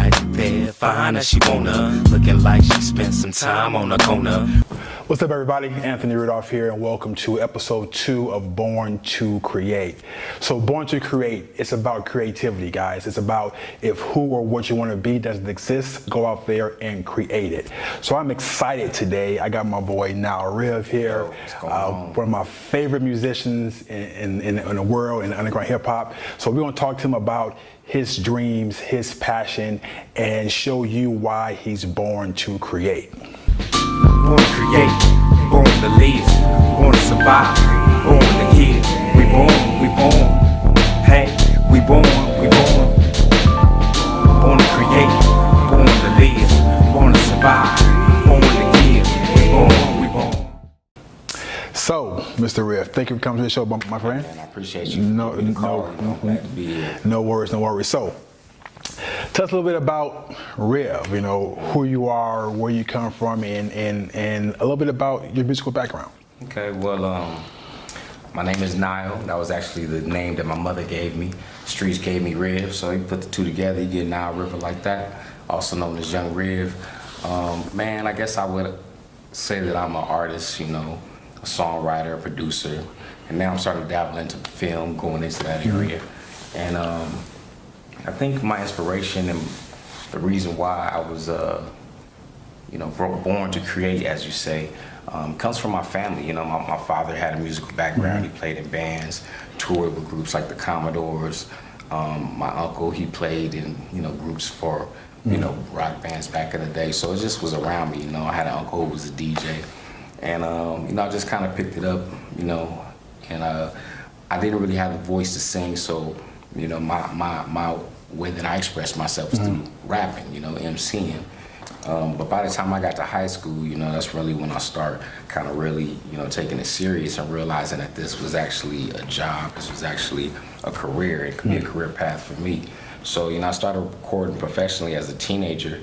right there, fine as she wanna, looking like she spent some time on a corner. What's up, everybody? Anthony Rudolph here, and welcome to episode 2 of Born to Create. So Born to Create, it's about creativity, guys. It's about if who or what you want to be doesn't exist, go out there and create it. So I'm excited today. I got my boy Nile River here, one of my favorite musicians in the world, in underground hip hop. So we're going to talk to him about his dreams, his passion, and show you why he's born to create. Born to create, born to live, born to survive, born to give. We born, hey, we born. Born to create, born to live, born to survive, born to give. We born. So, Mr. Riff, thank you for coming to the show, my friend. Man, I appreciate you. Glad to be here. No worries. So, tell us a little bit about Riv, who you are, where you come from, and a little bit about your musical background. Okay, well, my name is Nile. That was actually the name that my mother gave me. Streets gave me Riv, so you put the two together, you get Nile River like that, also known as Young Riv. Man, I guess I would say that I'm an artist, a songwriter, a producer, and now I'm starting to dabble into film, going into that area. And I think my inspiration and the reason why I was, born to create, as you say, comes from my family. My father had a musical background. He played in bands, toured with groups like the Commodores. My uncle, he played in, groups for, rock bands back in the day. So it just was around me. I had an uncle who was a DJ. And, I just kind of picked it up, and I didn't really have the voice to sing. So, my way that I expressed myself is through rapping, MCing. But by the time I got to high school, that's really when I start kind of really, taking it serious and realizing that this was actually a job, this was actually a career, it could be a career path for me. So, I started recording professionally as a teenager.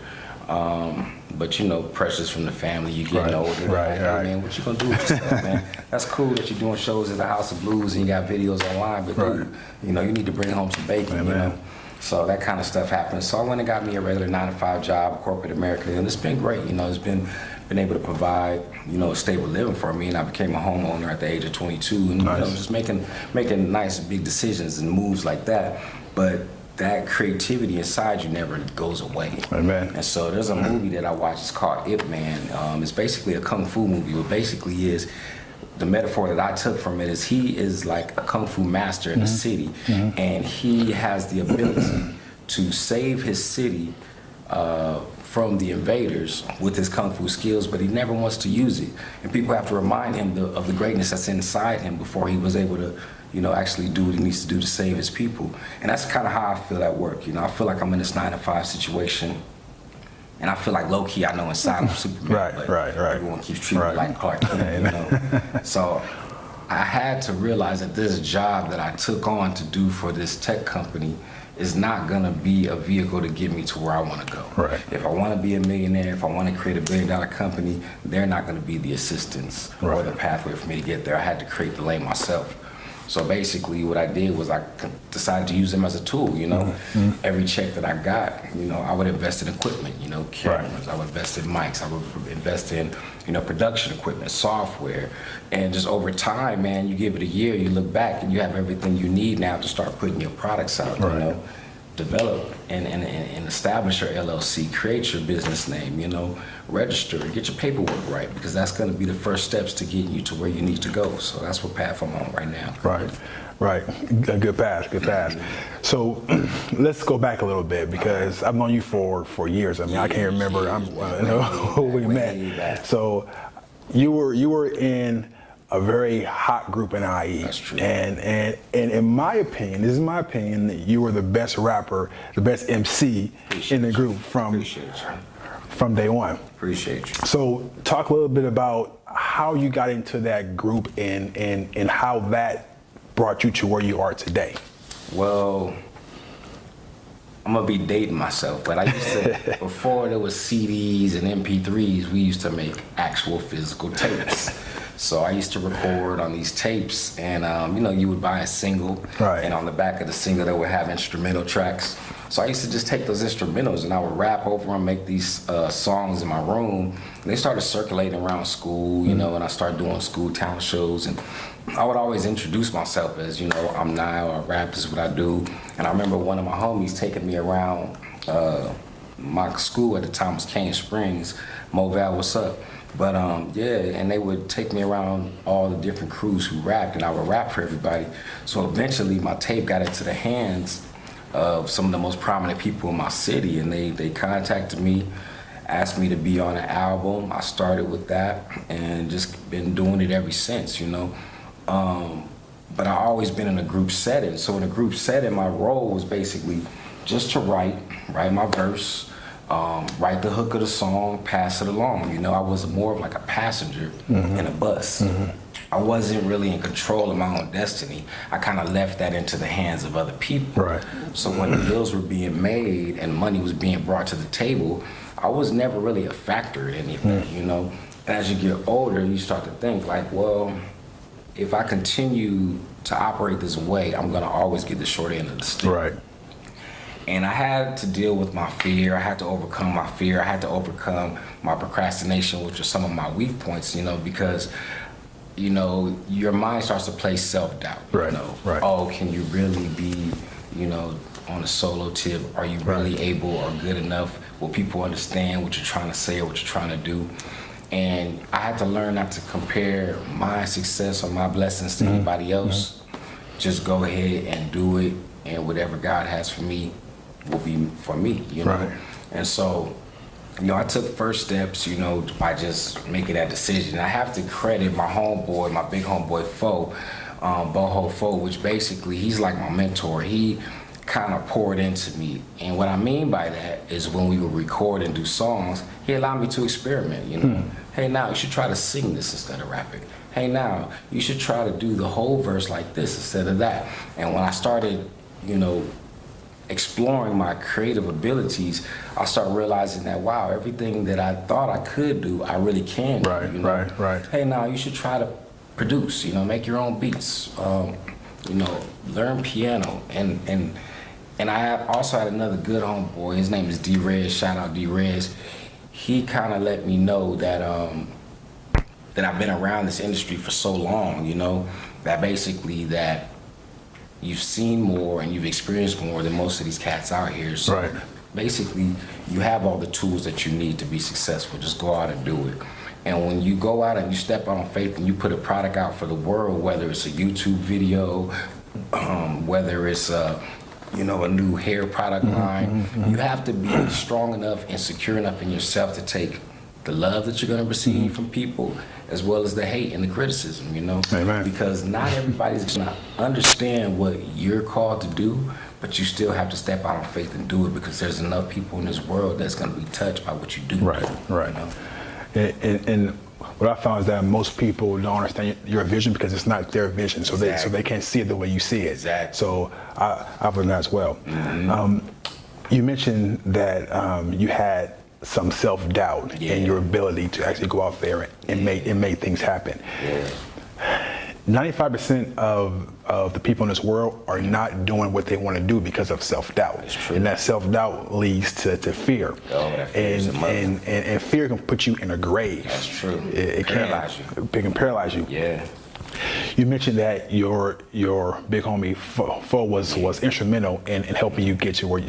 But pressures from the family, you get older. Right. Man, what you gonna do with yourself, man? That's cool that you're doing shows at the House of Blues and you got videos online, but dude, you need to bring home some bacon, So that kind of stuff happened. So I went and got me a regular 9-to-5 job, corporate America, and it's been great. It's been able to provide, a stable living for me, and I became a homeowner at the age of 22, and just making nice big decisions and moves like that. But that creativity inside you never goes away. Amen. And so there's a movie that I watched, it's called Ip Man. It's basically a kung fu movie. What basically is, the metaphor that I took from it is he is like a kung fu master in a city, and he has the ability to save his city from the invaders with his kung fu skills, but he never wants to use it. And people have to remind him of the greatness that's inside him before he was able to actually do what he needs to do to save his people. And that's kind of how I feel at work. I feel like I'm in this 9-to-5 situation, and I feel like low-key I know inside I'm Superman, right. Everyone keeps treating me like Clark Kent, So I had to realize that this job that I took on to do for this tech company is not gonna be a vehicle to get me to where I wanna go. Right. If I wanna be a millionaire, if I wanna create $1 billion company, they're not gonna be the assistance or the pathway for me to get there. I had to create the lane myself. So basically what I did was I decided to use them as a tool, Every check that I got, I would invest in equipment, cameras, I would invest in mics, I would invest in, production equipment, software. And just over time, man, you give it a year, you look back and you have everything you need now to start putting your products out, develop and establish your LLC, create your business name, register, get your paperwork right, because that's going to be the first steps to getting you to where you need to go. So that's what path I'm on right now. Right. A good path. So let's go back a little bit, because I've known you for years. I mean, I can't remember who we met. Back. So you were in a very hot group in IE. That's true. And in my opinion, this is my opinion, that you were the best rapper, the best MC in the group from day one. Appreciate you. So talk a little bit about how you got into that group and how that brought you to where you are today. Well, I'm gonna be dating myself, but I used to, before there was CDs and MP3s, we used to make actual physical tapes. So I used to record on these tapes, and you would buy a single, and on the back of the single they would have instrumental tracks. So I used to just take those instrumentals and I would rap over them, make these songs in my room. And they started circulating around school, you know, and I started doing school talent shows. And I would always introduce myself as, you know, I'm Nile, I rap, this is what I do. And I remember one of my homies taking me around my school at the time was Cane Springs. Moval, what's up? But yeah, and they would take me around all the different crews who rapped, and I would rap for everybody. So eventually my tape got into the hands of some of the most prominent people in my city, and they contacted me, asked me to be on an album. I started with that and just been doing it ever since, you know. But I've always been in a group setting. So in a group setting, my role was basically just to write my verse, write the hook of the song, pass it along. You know, I was more of like a passenger in a bus. I wasn't really in control of my own destiny. I kind of left that into the hands of other people. Right. So when the bills were being made and money was being brought to the table, I was never really a factor in anything, you know. And as you get older, you start to think like, well, if I continue to operate this way, I'm gonna always get the short end of the stick. Right. And I had to deal with my fear. I had to overcome my fear. I had to overcome my procrastination, which are some of my weak points, you know, because, you know, your mind starts to play self-doubt. Right, You know, right. oh, can you really be, you know, on a solo tip? Are you really able or good enough? Will people understand what you're trying to say or what you're trying to do? And I had to learn not to compare my success or my blessings to anybody else. Just go ahead and do it, and whatever God has for me will be for me, you know. Right. And so, you know, I took first steps, you know, by just making that decision. I have to credit my homeboy, my big homeboy Fo, Boho Fo, which basically he's like my mentor. He kind of poured into me. And what I mean by that is when we would record and do songs, he allowed me to experiment, you know. Hey, now you should try to sing this instead of rapping. Hey, now you should try to do the whole verse like this instead of that. And when I started, you know, exploring my creative abilities, I started realizing that, wow, everything that I thought I could do, I really can do. Right, you know? right. Hey, now you should try to produce, you know, make your own beats, you know, learn piano. And I also had another good homeboy, his name is D-Rez, shout out D-Rez. He kind of let me know that that I've been around this industry for so long, you know, that basically that you've seen more and you've experienced more than most of these cats out here. So Right. basically, you have all the tools that you need to be successful. Just go out and do it. And when you go out and you step out on faith and you put a product out for the world, whether it's a YouTube video, whether it's you know, a new hair product line, you have to be strong enough and secure enough in yourself to take the love that you're going to receive from people, as well as the hate and the criticism, you know? Amen. Because not everybody's going to understand what you're called to do, but you still have to step out on faith and do it, because there's enough people in this world that's going to be touched by what you do. Right. You know? And what I found is that most people don't understand your vision because it's not their vision, so they can't see it the way you see it. Exactly. So I've learned that as well. You mentioned that you had some self-doubt in your ability to actually go out there and make things happen. 95% of the people in this world are not doing what they want to do because of self-doubt. That's true. And that self-doubt leads to fear. Oh, that fear is a mother. And fear can put you in a grave. That's true. It Paralyze you. It can paralyze you. Yeah. You mentioned that your big homie Fo was instrumental in helping you get to where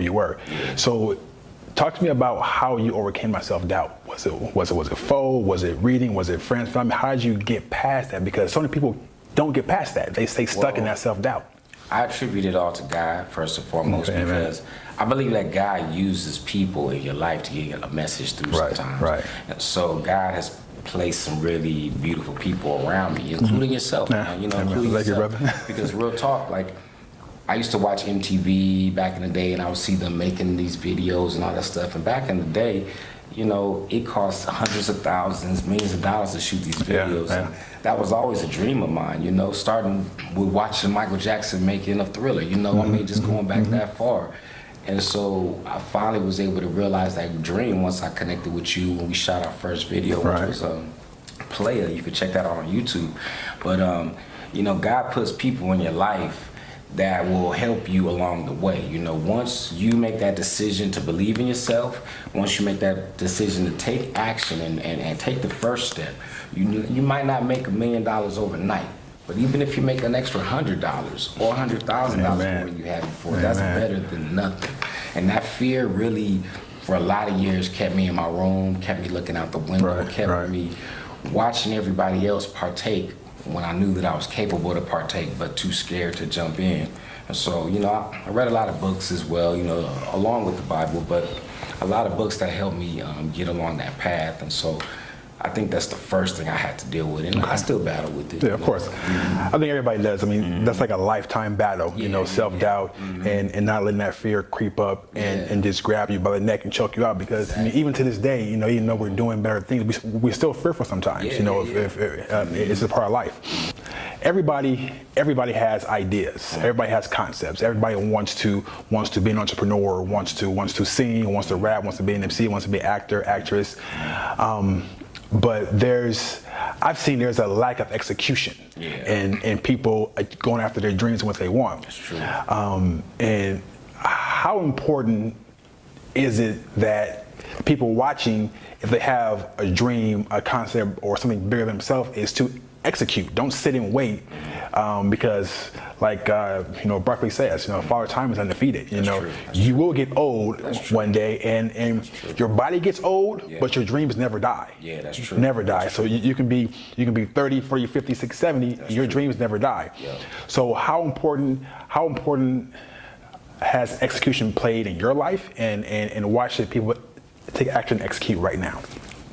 you were. Yeah. So talk to me about how you overcame my self-doubt. Was it Fo? Was it reading? Was it friends? I mean, how did you get past that? Because so many people don't get past that. They stay stuck in that self-doubt. I attribute it all to God, first and foremost, Okay, because I believe that God uses people in your life to get a message through sometimes. Right. And so God has placed some really beautiful people around me, including yourself, man, you know, including Thank you, yourself. brother. Because real talk, like, I used to watch MTV back in the day, and I would see them making these videos and all that stuff. And back in the day, you know, it cost hundreds of thousands, millions of dollars to shoot these videos. Yeah. And that was always a dream of mine, you know, starting with watching Michael Jackson making a Thriller, you know, I mean, just going back that far. And so I finally was able to realize that dream once I connected with you when we shot our first video, which was Player. You can check that out on YouTube. But, you know, God puts people in your life that will help you along the way. You know, once you make that decision to believe in yourself, once you make that decision to take action and take the first step, you might not make $1 million overnight, but even if you make an extra $100 or $100,000 more than you had before, that's better than nothing. And that fear really, for a lot of years, kept me in my room, kept me looking out the window, kept me watching everybody else partake when I knew that I was capable to partake, but too scared to jump in. And so, you know, I read a lot of books as well, you know, along with the Bible, but a lot of books that helped me get along that path. And so I think that's the first thing I had to deal with, and I still battle with it. Yeah, of course. I think everybody does. I mean, that's like a lifetime battle, you know, self-doubt and not letting that fear creep up and just grab you by the neck and choke you out. Because I mean, even to this day, you know, even though we're doing better things, we're still fearful sometimes. You know, if it's a part of life. Everybody has ideas. Everybody has concepts. Everybody wants to be an entrepreneur, wants to sing, wants to rap, wants to be an MC, wants to be an actor, actress. But I've seen there's a lack of execution and people going after their dreams and what they want. That's true. And how important is it that people watching, if they have a dream, a concept, or something bigger than themselves, is to execute? Don't sit and wait, because like you know, Berkeley says, you know, Father Time is undefeated. You know, you will get old one day, and your body gets old, but your dreams never die. Yeah, that's true. Never die. So you can be 30, 40, 50, 60, 70, your dreams never die. So how important has execution played in your life, and why should people take action and execute right now?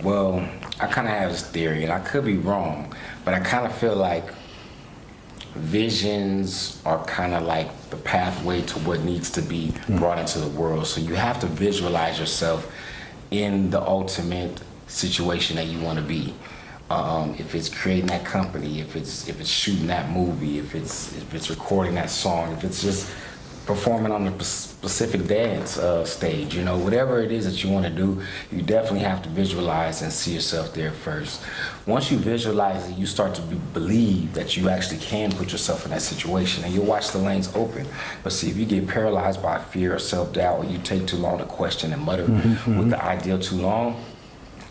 Well, I kind of have this theory, and I could be wrong, but I kind of feel like visions are kind of like the pathway to what needs to be brought into the world. So you have to visualize yourself in the ultimate situation that you want to be. If it's creating that company, if it's shooting that movie, if it's recording that song, if it's just performing on the specific dance stage, you know, whatever it is that you want to do, you definitely have to visualize and see yourself there first. Once you visualize it, you start to believe that you actually can put yourself in that situation, and you'll watch the lanes open. But see, if you get paralyzed by fear or self-doubt, or you take too long to question and mutter with the ideal too long,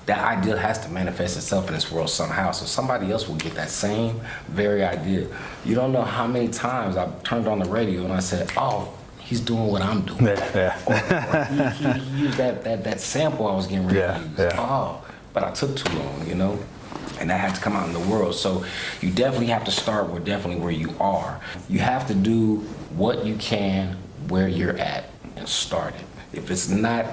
that ideal has to manifest itself in this world somehow. So somebody else will get that same very idea. You don't know how many times I've turned on the radio and I said, oh, he's doing what I'm doing. Or he used that sample I was getting ready to use. Oh, but I took too long, you know? And that had to come out in the world. So you definitely have to start where you are. You have to do what you can where you're at and start it. If it's not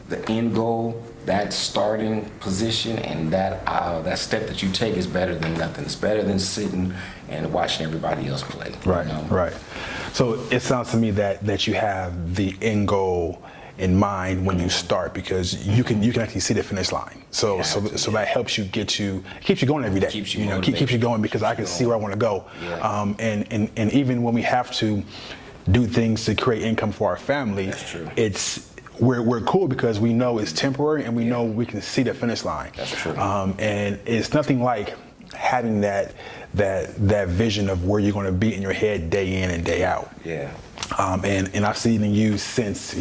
the end goal, that starting position and that step that you take is better than nothing. It's better than sitting and watching everybody else play. Right, you know? Right. So it sounds to me that you have the end goal in mind when you start, because you can actually see the finish line. So that helps you keeps you going every day. Keeps you going, because I can see where I want to go. Yeah. And even when we have to do things to create income for our family, we're cool because we know it's temporary, and we know we can see the finish line. That's true. And it's nothing like having that vision of where you're going to be in your head day in and day out. Yeah. And I've seen you since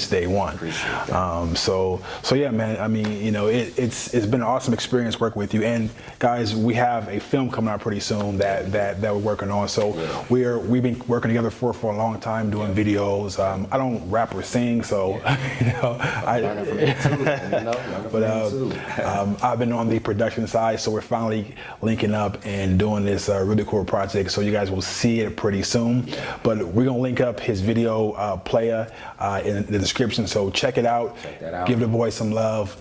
day one. Appreciate that. So yeah, man. I mean, you know, it's been an awesome experience working with you. And guys, we have a film coming out pretty soon that we're working on. So we've been working together for a long time doing videos. I don't rap or sing, so you know, I've been on the production side, so we're finally linking up and doing this really cool project. So you guys will see it pretty soon. But we're gonna link up his video player in the description, so check it out. Give the boy some love,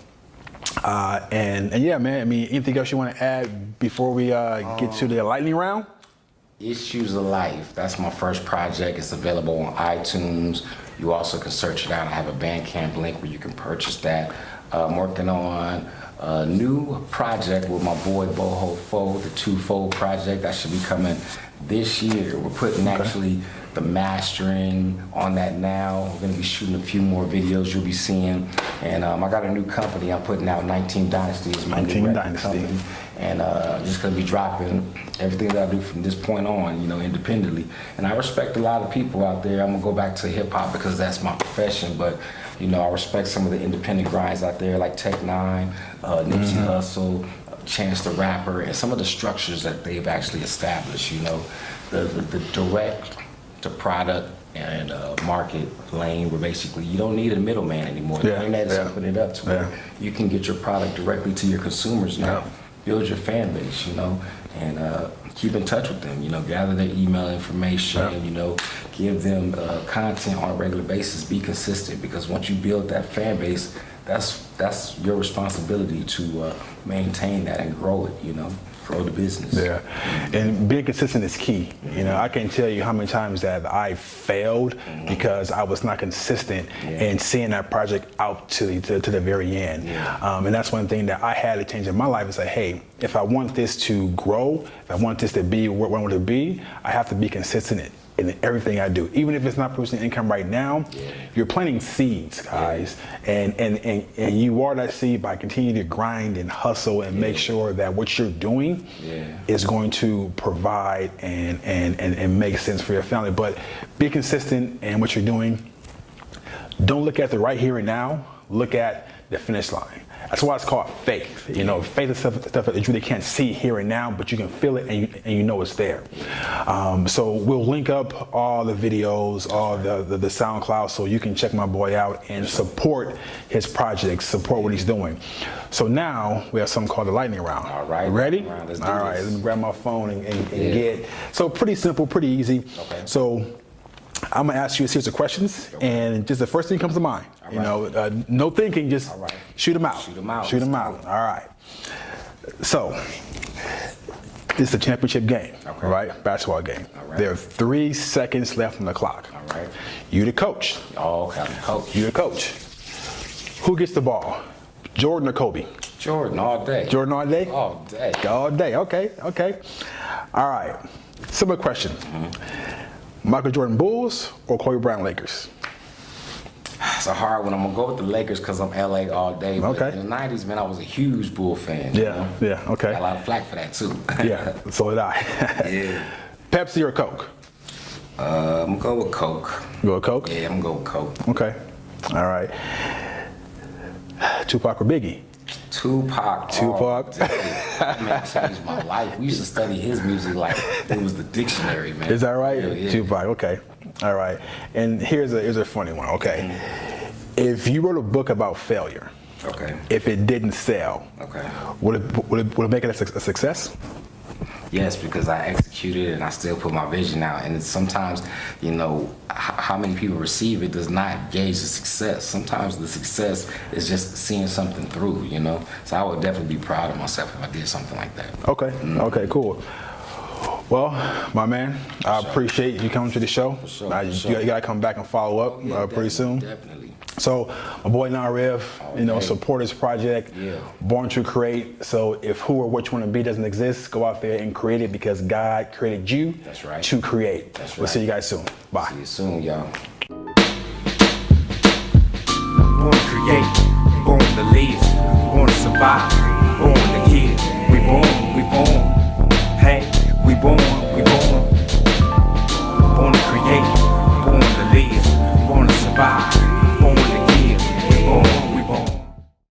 and yeah, man. I mean, anything else you want to add before we get to the lightning round? Issues of Life, that's my first project. It's available on iTunes. You also can search it out. I have a Bandcamp link where you can purchase that. I'm working on a new project with my boy Boho Fo, the Twofold project. That should be coming this year. We're putting actually the mastering on that now. We're gonna be shooting a few more videos you'll be seeing. And I got a new company I'm putting out, 19 Dynasty is my new record company. And just gonna be dropping everything that I do from this point on, you know, independently. And I respect a lot of people out there. I'm gonna go back to hip hop because that's my profession, but you know, I respect some of the independent grinds out there like Tech Nine, Nipsey Hussle, Chance the Rapper, and some of the structures that they've actually established, you know, the direct to product and market lane where basically you don't need a middleman anymore. The internet is opening it up to where you can get your product directly to your consumers now. Build your fan base, you know, and keep in touch with them, you know, gather their email information, you know, give them content on a regular basis, be consistent, because once you build that fan base, that's your responsibility to maintain that and grow it, you know, grow the business. Yeah, and being consistent is key. You know, I can't tell you how many times that I failed because I was not consistent in seeing that project out to the very end. And that's one thing that I had to change in my life and say, hey, if I want this to grow, if I want this to be what I want it to be, I have to be consistent in everything I do. Even if it's not producing income right now, you're planting seeds, guys. And you are that seed by continuing to grind and hustle and make sure that what you're doing is going to provide and make sense for your family. But be consistent in what you're doing. Don't look at the right here and now, look at the finish line. That's why it's called faith. You know, faith is stuff that you really can't see here and now, but you can feel it and you know it's there. So we'll link up all the videos, all the SoundCloud, so you can check my boy out and support his projects, support what he's doing. So now we have something called the lightning round. All right. Ready? All right. Let me grab my phone and get. So pretty simple, pretty easy. Okay. So I'm gonna ask you a series of questions, and just the first thing comes to mind. You know, no thinking, just shoot them out. Shoot them out. Shoot them out. All right. So, it's a championship game, right? Basketball game. There are 3 seconds left on the clock. All right. You the coach. Oh, okay. Coach. You the coach. Who gets the ball? Jordan or Kobe? Jordan all day. Jordan all day? All day. All day. Okay. Okay. All right. Similar question. Michael Jordan Bulls or Kobe Bryant Lakers? It's a hard one. I'm gonna go with the Lakers because I'm LA all day. But in the '90s, man, I was a huge Bull fan. Yeah, okay. Got a lot of flack for that too. Yeah, so did I. Pepsi or Coke? I'm gonna go with Coke. You go with Coke? Yeah, I'm gonna go with Coke. Okay. All right. Tupac or Biggie? Tupac. That man changed my life. We used to study his music like it was the dictionary, man. Is that right? Yeah. Tupac, okay. All right. And here's a funny one, okay. If you wrote a book about failure, if it didn't sell, would it make it a success? Yes, because I executed and I still put my vision out. And sometimes, you know, how many people receive it does not gauge the success. Sometimes the success is just seeing something through, you know. So I would definitely be proud of myself if I did something like that. Okay, okay, cool. Well, my man, I appreciate you coming to the show. You gotta come back and follow up pretty soon. Definitely. So my boy Nile River, you know, support his project, Born to Create. So if who or what you want to be doesn't exist, go out there and create it because God created you to create. We'll see you guys soon. Bye. See you soon, y'all. Born to Create.